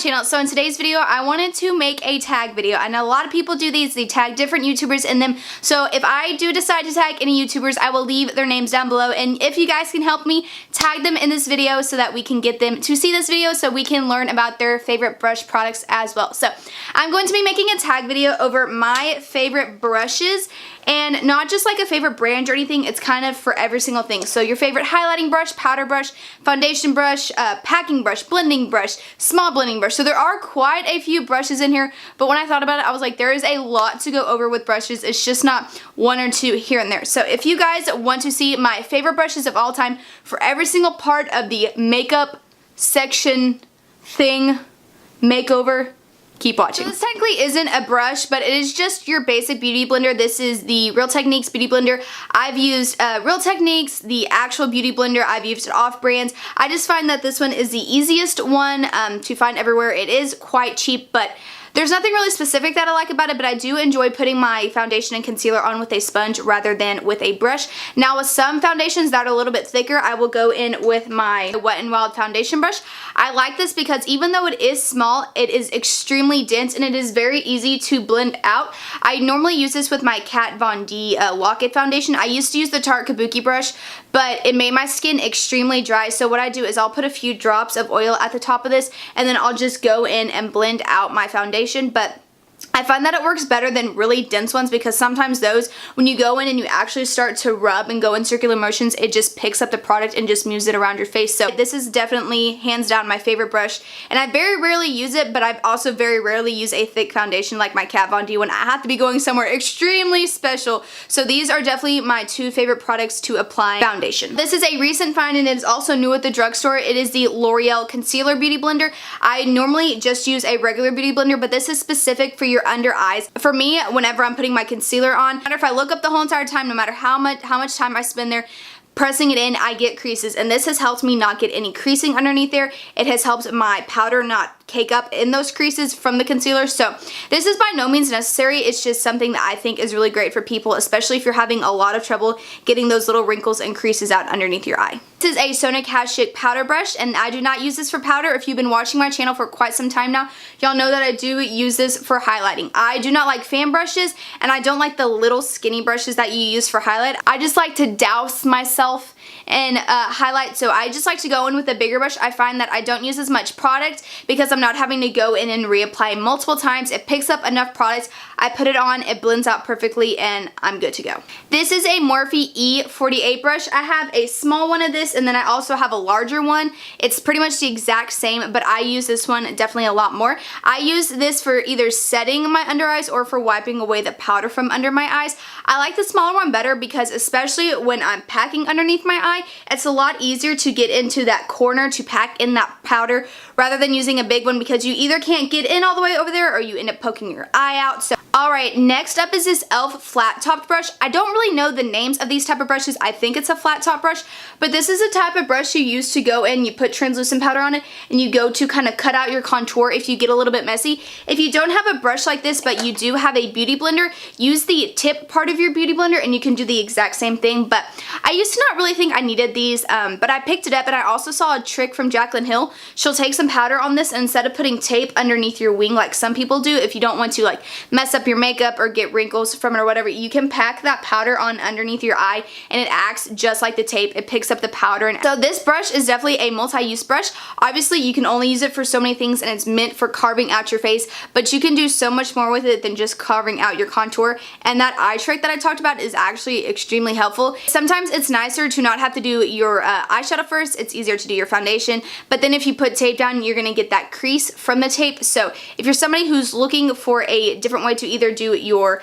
channel. So in today's video, I wanted to make a tag video. I know a lot of people do these. They tag different YouTubers in them. So if I do decide to tag any YouTubers, I will leave their names down below. And if you guys can help me, tag them in this video so that we can get them to see this video so we can learn about their favorite brush products as well. So I'm going to be making a tag video over my favorite brushes. And not just like a favorite brand or anything, it's kind of for every single thing. So your favorite highlighting brush, powder brush, foundation brush, packing brush, blending brush, small blending brush. So there are quite a few brushes in here, but when I thought about it, I was like, there is a lot to go over with brushes. It's just not one or two here and there. So if you guys want to see my favorite brushes of all time for every single part of the makeup section thing, makeover, keep watching. So this technically isn't a brush, but it is just your basic beauty blender. This is the Real Techniques Beauty Blender. I've used Real Techniques, the actual beauty blender. I've used it off brands. I just find that this one is the easiest one to find everywhere. It is quite cheap, but there's nothing really specific that I like about it, but I do enjoy putting my foundation and concealer on with a sponge rather than with a brush. Now with some foundations that are a little bit thicker, I will go in with my Wet n Wild foundation brush. I like this because even though it is small, it is extremely dense and it is very easy to blend out. I normally use this with my Kat Von D Lock-It foundation. I used to use the Tarte Kabuki brush, but it made my skin extremely dry. So what I do is I'll put a few drops of oil at the top of this and then I'll just go in and blend out my foundation. But I find that it works better than really dense ones because sometimes those, when you go in and you actually start to rub and go in circular motions, it just picks up the product and just moves it around your face. So this is definitely hands down my favorite brush, and I very rarely use it, but I've also very rarely use a thick foundation like my Kat Von D when I have to be going somewhere extremely special. So these are definitely my two favorite products to apply foundation. This is a recent find and it is also new at the drugstore. It is the L'Oreal Concealer Beauty Blender. I normally just use a regular beauty blender, but this is specific for your under eyes. For me, whenever I'm putting my concealer on, no matter if I look up the whole entire time, no matter how much time I spend there pressing it in, I get creases, and this has helped me not get any creasing underneath there. It has helped my powder not cake up in those creases from the concealer. So this is by no means necessary. It's just something that I think is really great for people, especially if you're having a lot of trouble getting those little wrinkles and creases out underneath your eye. This is a Sonia Kashuk powder brush, and I do not use this for powder. If you've been watching my channel for quite some time now, y'all know that I do use this for highlighting. I do not like fan brushes, and I don't like the little skinny brushes that you use for highlight. I just like to douse myself in highlight, so I just like to go in with a bigger brush. I find that I don't use as much product because I'm not having to go in and reapply multiple times. It picks up enough product, I put it on, it blends out perfectly, and I'm good to go. This is a Morphe E48 brush. I have a small one of this, and then I also have a larger one. It's pretty much the exact same, but I use this one definitely a lot more. I use this for either setting my under eyes or for wiping away the powder from under my eyes. I like the smaller one better because especially when I'm packing underneath my eye, it's a lot easier to get into that corner to pack in that powder rather than using a big one because you either can't get in all the way over there or you end up poking your eye out. So alright, next up is this e.l.f. flat topped brush. I don't really know the names of these type of brushes. I think it's a flat top brush, but this is a type of brush you use to go in, you put translucent powder on it, and you go to kind of cut out your contour if you get a little bit messy. If you don't have a brush like this, but you do have a beauty blender, use the tip part of your beauty blender and you can do the exact same thing. But I used to not really think I needed these, but I picked it up, and I also saw a trick from Jaclyn Hill. She'll take some powder on this, and instead of putting tape underneath your wing like some people do, if you don't want to like mess up your makeup or get wrinkles from it or whatever, you can pack that powder on underneath your eye and it acts just like the tape. It picks up the powder. And so this brush is definitely a multi-use brush. Obviously you can only use it for so many things and it's meant for carving out your face, but you can do so much more with it than just carving out your contour, and that eye trick that I talked about is actually extremely helpful. Sometimes it's nicer to not have to do your eyeshadow first. It's easier to do your foundation, but then if you put tape down, you're gonna get that crease from the tape. So if you're somebody who's looking for a different way to either do your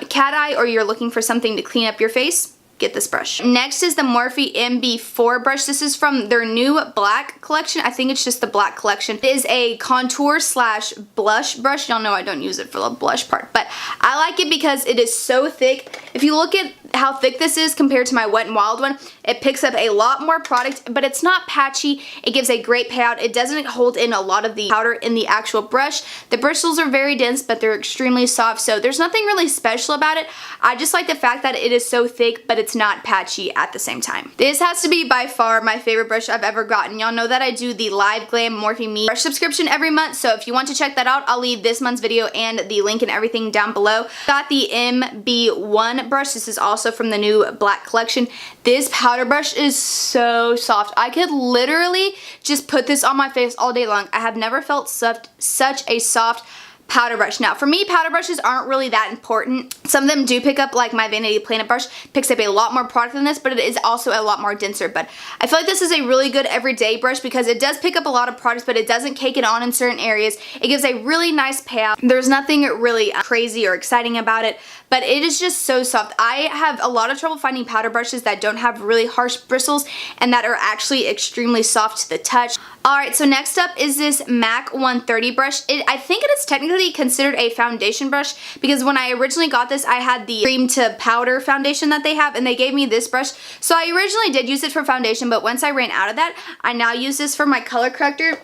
cat eye or you're looking for something to clean up your face, get this brush. Next is the Morphe MB4 brush. This is from their new black collection. I think it's just the black collection. It is a contour slash blush brush. Y'all know I don't use it for the blush part, but I like it because it is so thick. If you look at how thick this is compared to my Wet n Wild one. It picks up a lot more product, but it's not patchy. It gives a great payout. It doesn't hold in a lot of the powder in the actual brush. The bristles are very dense, but they're extremely soft, so there's nothing really special about it. I just like the fact that it is so thick, but it's not patchy at the same time. This has to be by far my favorite brush I've ever gotten. Y'all know that I do the Live Glam Morphe Me brush subscription every month, so if you want to check that out, I'll leave this month's video and the link and everything down below. Got the MB1 brush. This is also from the new Black collection. This powder brush is so soft. I could literally just put this on my face all day long. I have never felt such a soft powder brush. Now for me, powder brushes aren't really that important. Some of them do pick up, like my Vanity Planet brush picks up a lot more product than this, but it is also a lot more denser. But I feel like this is a really good everyday brush because it does pick up a lot of products, but it doesn't cake it on in certain areas. It gives a really nice payout. There's nothing really crazy or exciting about it, but it is just so soft. I have a lot of trouble finding powder brushes that don't have really harsh bristles and that are actually extremely soft to the touch. Alright, so next up is this MAC 130 brush. I think it is technically considered a foundation brush because when I originally got this, I had the cream to powder foundation that they have, and they gave me this brush. So I originally did use it for foundation, but once I ran out of that, I now use this for my color corrector.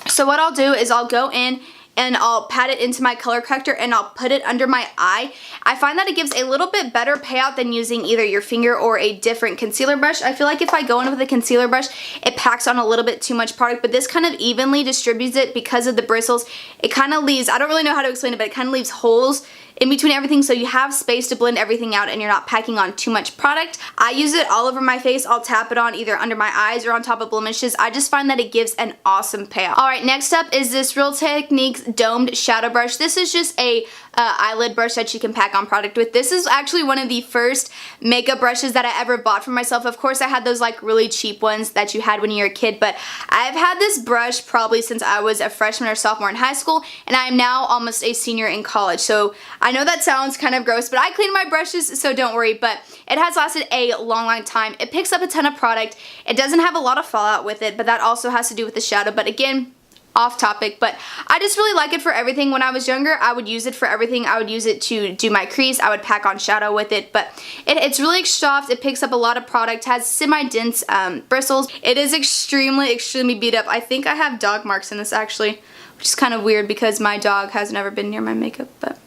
So what I'll do is I'll go in and I'll pat it into my color corrector and I'll put it under my eye. I find that it gives a little bit better payout than using either your finger or a different concealer brush. I feel like if I go in with a concealer brush, it packs on a little bit too much product, but this kind of evenly distributes it because of the bristles. It kind of leaves, I don't really know how to explain it, but it kind of leaves holes in between everything, so you have space to blend everything out and you're not packing on too much product. I use it all over my face. I'll tap it on either under my eyes or on top of blemishes. I just find that it gives an awesome payout. Alright, next up is this Real Techniques domed shadow brush. This is just a eyelid brush that you can pack on product with. This is actually one of the first makeup brushes that I ever bought for myself. Of course, I had those like really cheap ones that you had when you were a kid, but I've had this brush probably since I was a freshman or sophomore in high school, and I am now almost a senior in college. So I know that sounds kind of gross, but I clean my brushes, so don't worry, but it has lasted a long time. It picks up a ton of product. It doesn't have a lot of fallout with it, but that also has to do with the shadow. But again, off topic, but I just really like it for everything. When I was younger, I would use it for everything. I would use it to do my crease. I would pack on shadow with it, but it's really soft. It picks up a lot of product, has semi-dense bristles. It is extremely beat up. I think I have dog marks in this actually, which is kind of weird because my dog has never been near my makeup, but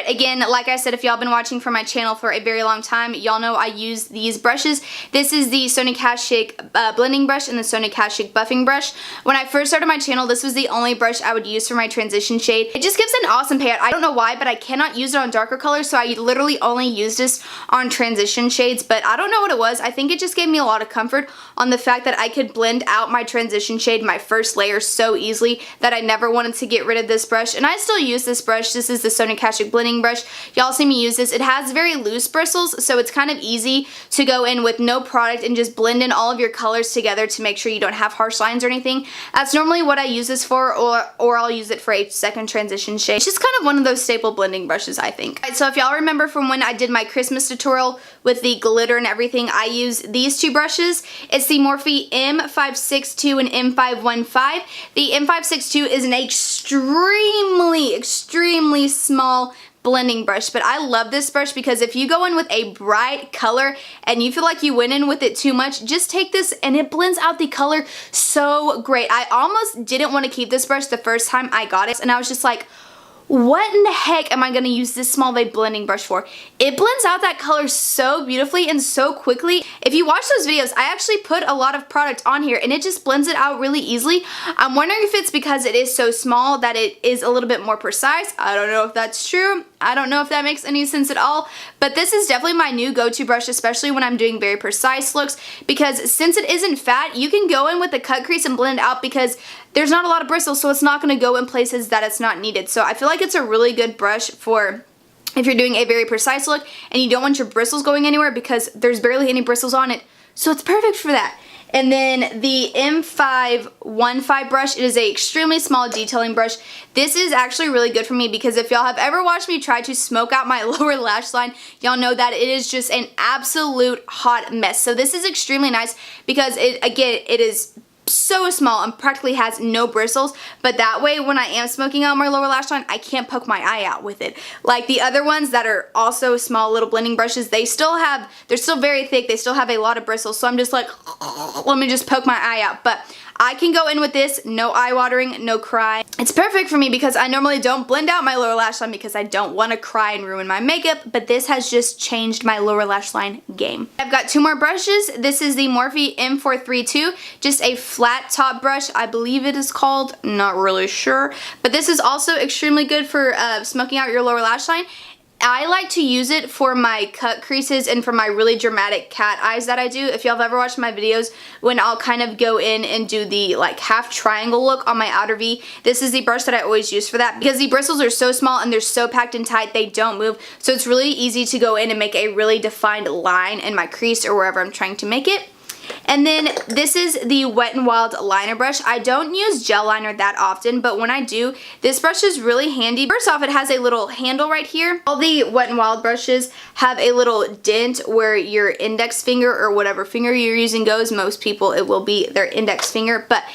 again, like I said, if y'all been watching for my channel for a very long time, y'all know I use these brushes. This is the Sonia Kashuk blending brush and the Sonia Kashuk buffing brush. When I first started my channel, this was the only brush I would use for my transition shade. It just gives an awesome payout. I don't know why, but I cannot use it on darker colors, so I literally only used this on transition shades, but I don't know what it was. I think it just gave me a lot of comfort on the fact that I could blend out my transition shade, my first layer, so easily that I never wanted to get rid of this brush, and I still use this brush. This is the Sonia Kashuk blending brush. Y'all see me use this. It has very loose bristles, so it's kind of easy to go in with no product and just blend in all of your colors together to make sure you don't have harsh lines or anything. That's normally what I use this for, or I'll use it for a second transition shade. It's just kind of one of those staple blending brushes, I think. Alright, so if y'all remember from when I did my Christmas tutorial with the glitter and everything, I use these two brushes. It's the Morphe M562 and M515. The M562 is an extremely small blending brush, but I love this brush because if you go in with a bright color and you feel like you went in with it too much, just take this and it blends out the color so great. I almost didn't want to keep this brush the first time I got it, and I was just like, what in the heck am I going to use this small of a blending brush for? It blends out that color so beautifully and so quickly. If you watch those videos, I actually put a lot of product on here and it just blends it out really easily. I'm wondering if it's because it is so small that it is a little bit more precise. I don't know if that's true. I don't know if that makes any sense at all, but this is definitely my new go-to brush, especially when I'm doing very precise looks, because since it isn't fat, you can go in with the cut crease and blend it out because there's not a lot of bristles, so it's not going to go in places that it's not needed. So I feel like it's a really good brush for if you're doing a very precise look and you don't want your bristles going anywhere because there's barely any bristles on it. So it's perfect for that. And then the M515 brush, it is a extremely small detailing brush. This is actually really good for me because if y'all have ever watched me try to smoke out my lower lash line, y'all know that it is just an absolute hot mess. So this is extremely nice because it is so small and practically has no bristles, but that way when I am smoking out my lower lash line, I can't poke my eye out with it. Like the other ones that are also small little blending brushes, they're still very thick, they still have a lot of bristles, so I'm just like, let me just poke my eye out. But I can go in with this, no eye watering, no cry. It's perfect for me because I normally don't blend out my lower lash line because I don't want to cry and ruin my makeup, but this has just changed my lower lash line game. I've got 2 more brushes. This is the Morphe M432, just a flat top brush, I believe it is called, not really sure. But this is also extremely good for smoking out your lower lash line. I like to use it for my cut creases and for my really dramatic cat eyes that I do. If y'all have ever watched my videos when I'll kind of go in and do the like half triangle look on my outer V, this is the brush that I always use for that because the bristles are so small and they're so packed and tight, they don't move. So it's really easy to go in and make a really defined line in my crease or wherever I'm trying to make it. And then this is the Wet n Wild liner brush. I don't use gel liner that often, but when I do, this brush is really handy. First off, it has a little handle right here. All the Wet n Wild brushes have a little dent where your index finger or whatever finger you're using goes. Most people, it will be their index finger, but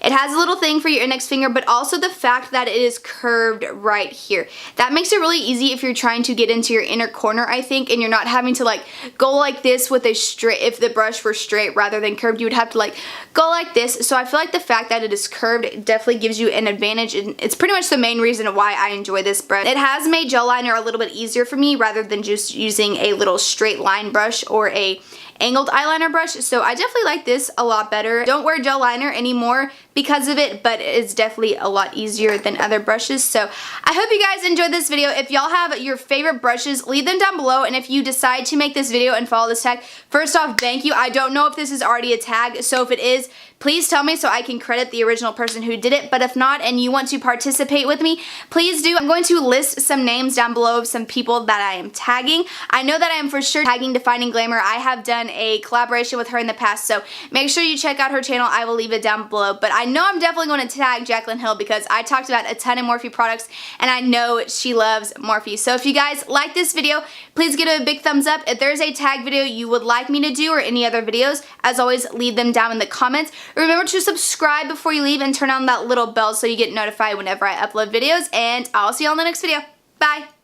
it has a little thing for your index finger, but also the fact that it is curved right here. That makes it really easy if you're trying to get into your inner corner, I think, and you're not having to like go like this with a straight, if the brush were straight rather than curved, you would have to like go like this. So I feel like the fact that it is curved definitely gives you an advantage, and it's pretty much the main reason why I enjoy this brush. It has made gel liner a little bit easier for me rather than just using a little straight line brush or a angled eyeliner brush, so I definitely like this a lot better. Don't wear gel liner anymore because of it, but it's definitely a lot easier than other brushes. So I hope you guys enjoyed this video. If y'all have your favorite brushes, leave them down below, and if you decide to make this video and follow this tag, first off, thank you. I don't know if this is already a tag, so if it is, please tell me so I can credit the original person who did it, but if not and you want to participate with me, please do. I'm going to list some names down below of some people that I am tagging. I know that I am for sure tagging Defining Glamour. I have done a collaboration with her in the past, so make sure you check out her channel. I will leave it down below, but I know I'm definitely going to tag Jaclyn Hill because I talked about a ton of Morphe products and I know she loves Morphe. So if you guys like this video, please give it a big thumbs up. If there's a tag video you would like me to do or any other videos, as always, leave them down in the comments. Remember to subscribe before you leave and turn on that little bell so you get notified whenever I upload videos, and I'll see you on the next video. Bye!